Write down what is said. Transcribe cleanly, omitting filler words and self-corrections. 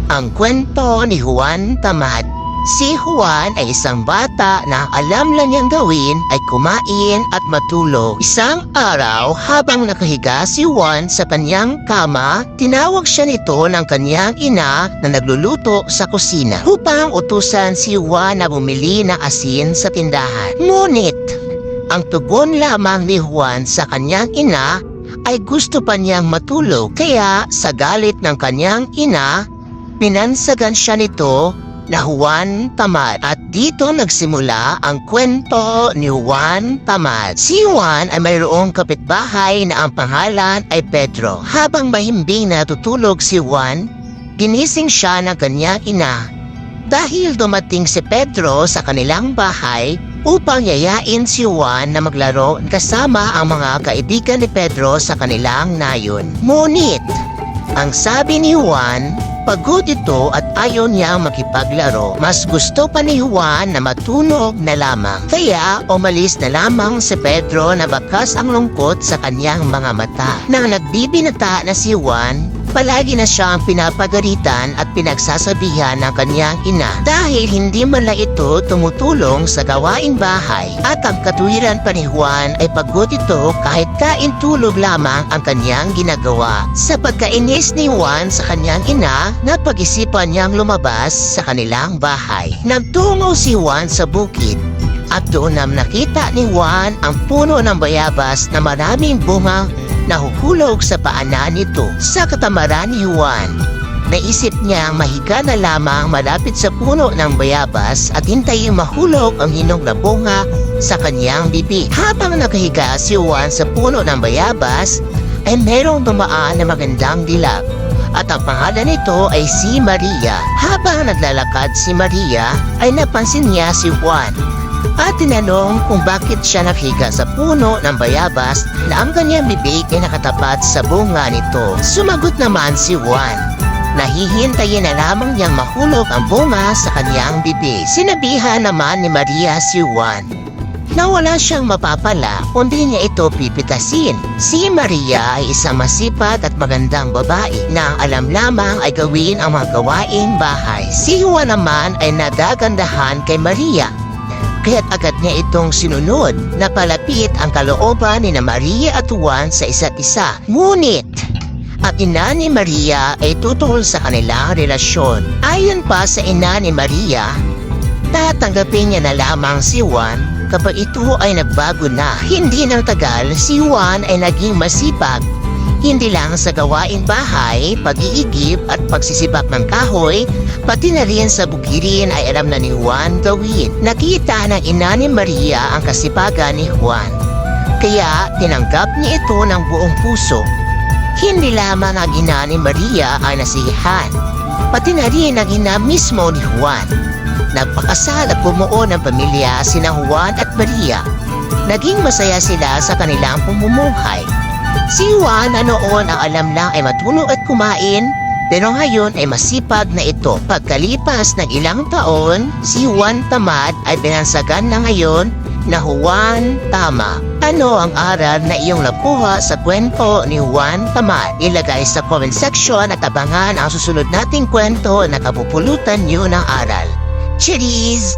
Ang kwento ni Juan Tamad. Si Juan ay isang bata na alam lang niyang gawin ay kumain at matulog. Isang araw habang nakahiga si Juan sa kanyang kama, tinawag siya nito ng kanyang ina na nagluluto sa kusina upang utusan si Juan na bumili ng asin sa tindahan. Ngunit, ang tugon lamang ni Juan sa kanyang ina ay gusto pa niyang matulog. Kaya sa galit ng kanyang ina, pinansagan siya nito na Juan Tamad. At dito nagsimula ang kwento ni Juan Tamad. Si Juan ay mayroong kapitbahay na ang pangalan ay Pedro. Habang mahimbing na tutulog si Juan, ginising siya ng kanyang ina. Dahil dumating si Pedro sa kanilang bahay upang yayain si Juan na maglaro kasama ang mga kaibigan ni Pedro sa kanilang nayon. Ngunit, ang sabi ni Juan, pagod ito at ayaw niya makipaglaro. Mas gusto pa ni Juan na matulog na lamang. Kaya umalis na lamang si Pedro na bakas ang lungkot sa kanyang mga mata. Nang nagbibinata na si Juan, palagi na siyang pinapagalitan at pinagsasabihan ng kanyang ina dahil hindi man lang ito tumutulong sa gawaing bahay. At ang katuwiran pa ni Juan ay pagod ito kahit kain tulog lamang ang kanyang ginagawa. Sa pagkainis ni Juan sa kanyang ina, napag-isipan niyang lumabas sa kanilang bahay. Nagtungo si Juan sa bukid at doon na nakita ni Juan ang puno ng bayabas na maraming bunga nahuhulog sa paanan nito. Sa katamaran ni Juan, naisip niyang mahiga na lamang malapit sa puno ng bayabas at hintayin mahulog ang hinog na bunga sa kanyang bibig. Habang nakahiga si Juan sa puno ng bayabas, ay merong dumaan na magandang dilag. At ang pangalan nito ay si Maria. Habang naglalakad si Maria, ay napansin niya si Juan at tinanong kung bakit siya nakahiga sa puno ng bayabas na ang kanyang bibig ay nakatapat sa bunga nito. Sumagot naman si Juan na hihintayin na lamang niyang mahulog ang bunga sa kanyang bibig. Sinabihan naman ni Maria si Juan na wala siyang mapapala kundi niya ito pipitasin. Si Maria ay isang masipag at magandang babae na ang alam lamang ay gawin ang mga gawaing bahay. Si Juan naman ay nadagandahan kay Maria, kaya't agad niya itong sinunod na palapit ang kalooban ni Maria at Juan sa isa't isa. Ngunit, ang ina ni Maria ay tutol sa kanilang relasyon. Ayon pa sa ina ni Maria, tatanggapin niya na lamang si Juan kapag ito ay nagbago na. Hindi nang tagal, si Juan ay naging masipag. Hindi lang sa gawaing bahay, pag-iigib at pagsisibak ng kahoy, pati na rin sa bukirin ay alam na ni Juan gawin. Nakita ng ina ni Maria ang kasipagan ni Juan, kaya tinanggap niya ito ng buong puso. Hindi lamang ang ina ni Maria ay nasiyahan, pati na rin ang ina mismo ni Juan. Nagpakasal at bumuo ng pamilya sina Juan at Maria. Naging masaya sila sa kanilang pamumuhay. Si Juan na noon ang alam lang ay matulog at kumain, pero ngayon ay masipag na ito. Pagkalipas ng ilang taon, si Juan Tamad ay binansagan na ngayon na Juan Tama. Ano ang aral na iyong nakuha sa kwento ni Juan Tamad? Ilagay sa comment section at abangan ang susunod nating kwento na kapupulutan niyo ng aral. Cheers!